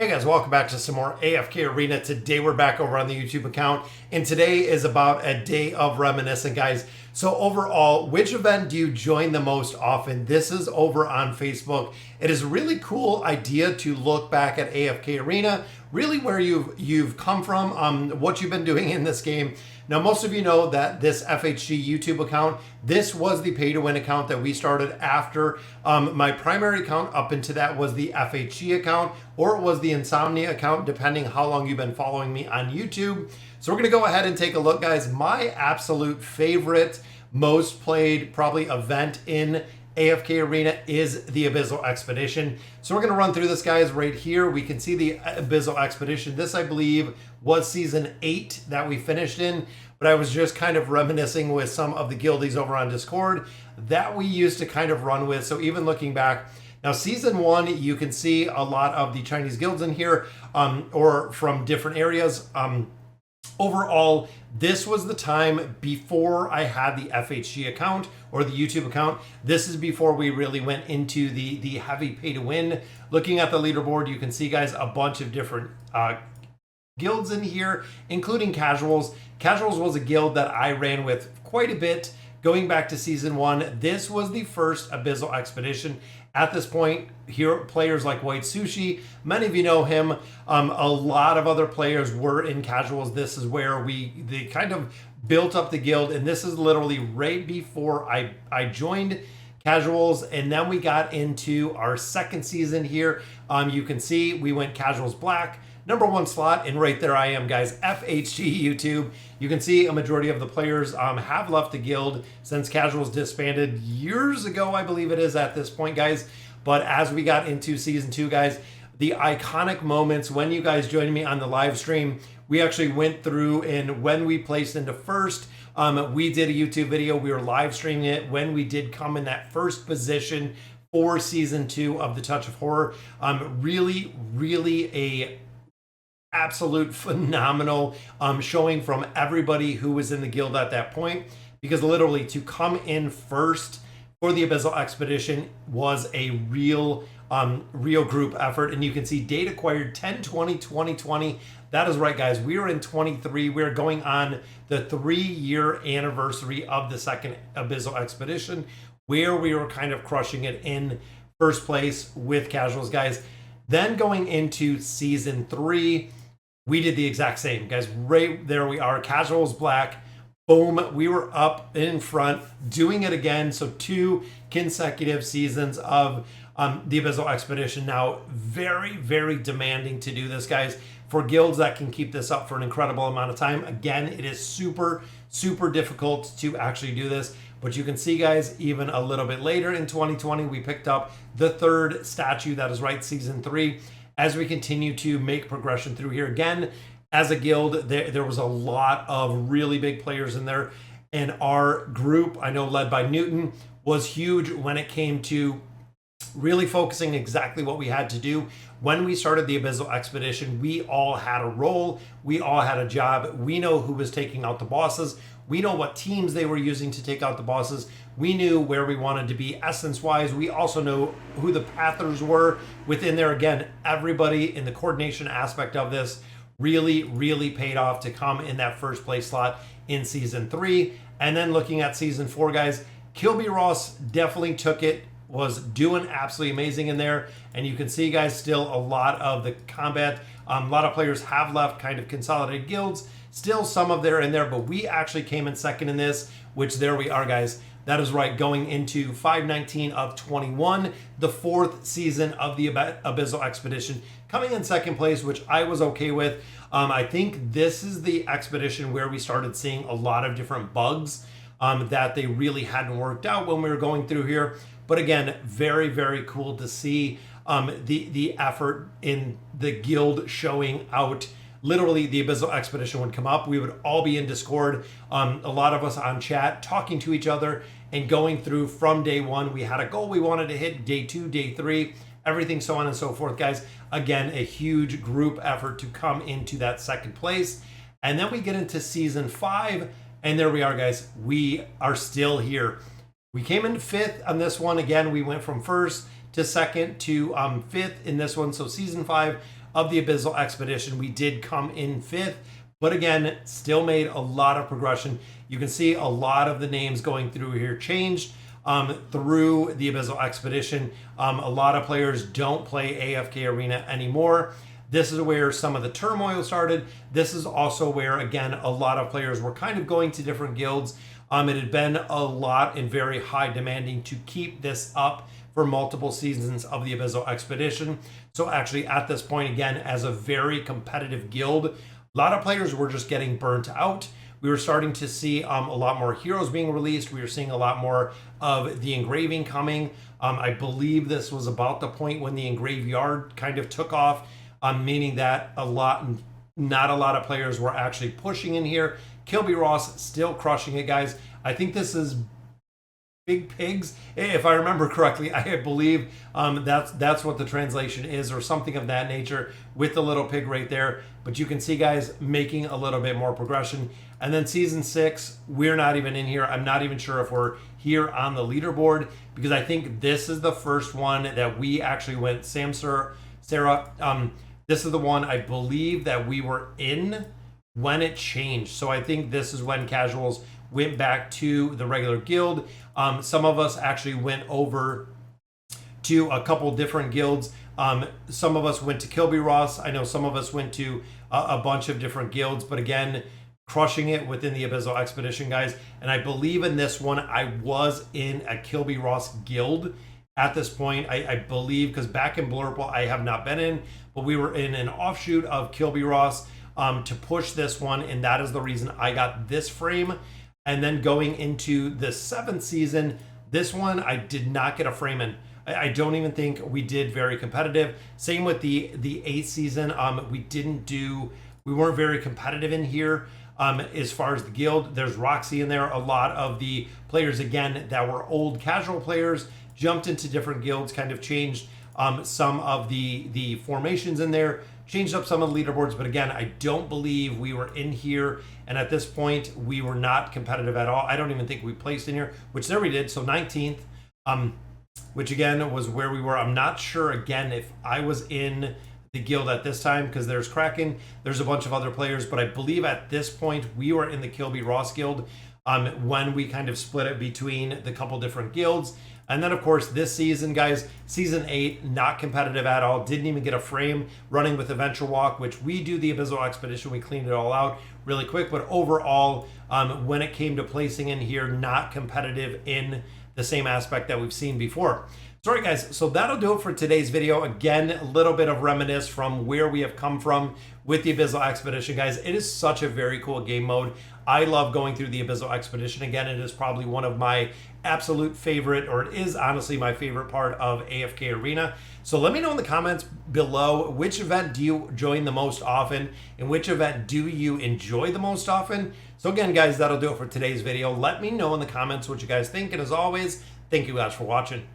Hey guys, welcome back to some more AFK Arena. Today we're back over on the YouTube account, and today is about a day of reminiscing, guys. So overall, which event do you join the most often? This is over on Facebook. It is a really cool idea to look back at AFK Arena, really where you've come from, what you've been doing in this game. Now, most of you know that this FHG YouTube account, this was the pay-to-win account that we started after my primary account. Up into that was the FHG account, or it was the Insomnia account, depending how long you've been following me on YouTube. So we're gonna go ahead and take a look, guys. My absolute favorite, most played probably event in AFK Arena is the Abyssal Expedition. So we're going to run through this, guys. Right here we can see the Abyssal Expedition. This, I believe, was season 8 that we finished in, but I was just kind of reminiscing with some of the guildies over on Discord that we used to kind of run with. So even looking back, now season 1, you can see a lot of the Chinese guilds in here, or from different areas. Overall, this was the time before I had the FHG account or the YouTube account. This is before we really went into the heavy pay to win. Looking at the leaderboard, you can see, guys, a bunch of different guilds in here, including Casuals. Casuals was a guild that I ran with quite a bit going back to season 1. This was the first Abyssal Expedition. At this point, here players like White Sushi, many of you know him. A lot of other players were in Casuals. This is where they kind of built up the guild, and this is literally right before I joined Casuals, and then we got into our second season here. You can see we went Casuals Black, #1 slot, and right there I am, guys, FHG YouTube. You can see a majority of the players have left the guild since Casuals disbanded years ago, I believe it is at this point, guys. But as we got into season 2, guys, the iconic moments when you guys joined me on the live stream, we actually went through, and when we placed into first, we did a YouTube video. We were live streaming it when we did come in that first position for season 2 of The Touch of Horror. Really a absolute phenomenal showing from everybody who was in the guild at that point, because literally to come in first for the Abyssal Expedition was a real group effort. And you can see date acquired 10/20/2020. That is right, guys, we were in 23. We're going on the 3-year anniversary of the second Abyssal Expedition, where we were kind of crushing it in first place with Casuals, guys. Then going into season 3, we did the exact same, guys. Right there we are, Casuals Black. Boom, we were up in front, doing it again. So 2 consecutive seasons of the Abyssal Expedition. Now, very demanding to do this, guys. For guilds that can keep this up for an incredible amount of time. Again, it is super difficult to actually do this. But you can see, guys, even a little bit later in 2020, we picked up the 3rd statue. That is right, season 3. As we continue to make progression through here, again, as a guild, there was a lot of really big players in there. And our group, I know led by Newton, was huge when it came to really focusing exactly what we had to do. When we started the Abyssal Expedition, we all had a role. We all had a job. We know who was taking out the bosses. We know what teams they were using to take out the bosses. We knew where we wanted to be essence-wise. We also know who the pathers were within there. Again, everybody in the coordination aspect of this really paid off to come in that first place slot in season 3. And then looking at season 4, guys, Kilby Ross definitely took it, was doing absolutely amazing in there. And you can see, guys, still a lot of the combat. A lot of players have left kind of consolidated guilds. Still some of there in there, but we actually came in second in this, which there we are, guys. That is right, going into 5/19 of 21, the 4th season of the Abyssal Expedition, coming in second place, which I was okay with. I think this is the expedition where we started seeing a lot of different bugs that they really hadn't worked out when we were going through here. But again, very cool to see the effort in the guild showing out. Literally, the Abyssal Expedition would come up. We would all be in Discord, a lot of us on chat, talking to each other and going through from day 1. We had a goal we wanted to hit, day 2, day 3, everything so on and so forth, guys. Again, a huge group effort to come into that second place. And then we get into season 5, and there we are, guys. We are still here. We came in 5th on this one. Again, we went from first to second to 5th in this one. So season 5 of the Abyssal Expedition. We did come in 5th, but again, still made a lot of progression. You can see a lot of the names going through here changed through the Abyssal Expedition. A lot of players don't play AFK Arena anymore. This is where some of the turmoil started. This is also where, again, a lot of players were kind of going to different guilds. It had been a lot and very high demanding to keep this up for multiple seasons of the Abyssal Expedition. So actually at this point, again, as a very competitive guild, a lot of players were just getting burnt out. We were starting to see a lot more heroes being released. We were seeing a lot more of the engraving coming. I believe this was about the point when the engrave yard kind of took off, meaning that not a lot of players were actually pushing in here. Kilby Ross still crushing it, guys. I think this is Big Pigs, if I remember correctly. I believe that's what the translation is, or something of that nature, with the little pig right there. But you can see, guys, making a little bit more progression. And then season 6, we're not even in here. I'm not even sure if we're here on the leaderboard, because I think this is the first one that we actually went. Sarah, this is the one I believe that we were in when it changed. So I think this is when casuals went back to the regular guild. Some of us actually went over to a couple different guilds. Some of us went to Kilby Ross. I know some of us went to a bunch of different guilds, but again, crushing it within the Abyssal Expedition, guys. And I believe in this one, I was in a Kilby Ross guild at this point. I believe, because back in Blurple, I have not been in, but we were in an offshoot of Kilby Ross to push this one, and that is the reason I got this frame. And then going into the 7th season, this one I did not get a frame in. I don't even think we did very competitive. Same with the 8th season. We weren't very competitive in here. As far as the guild, there's Roxy in there. A lot of the players, again, that were old casual players, jumped into different guilds, kind of changed some of the formations in there, changed up some of the leaderboards. But again, I don't believe we were in here. And at this point, we were not competitive at all. I don't even think we placed in here, which there we did. So 19th, which again was where we were. I'm not sure, again, if I was in the guild at this time, because there's Kraken, there's a bunch of other players, but I believe at this point we were in the Kilby Ross guild when we kind of split it between the couple different guilds. And then, of course, this season, guys, season 8, not competitive at all. Didn't even get a frame running with Adventure Walk, which we do the Abyssal Expedition. We cleaned it all out really quick. But overall, when it came to placing in here, not competitive in the same aspect that we've seen before. Sorry, guys. So that'll do it for today's video. Again, a little bit of reminisce from where we have come from with the Abyssal Expedition, guys. It is such a very cool game mode. I love going through the Abyssal Expedition. Again, it is probably one of my absolute favorite, or it is honestly my favorite part of AFK Arena. So let me know in the comments below, which event do you join the most often, and which event do you enjoy the most often? So again, guys, that'll do it for today's video. Let me know in the comments what you guys think, and as always, thank you guys for watching.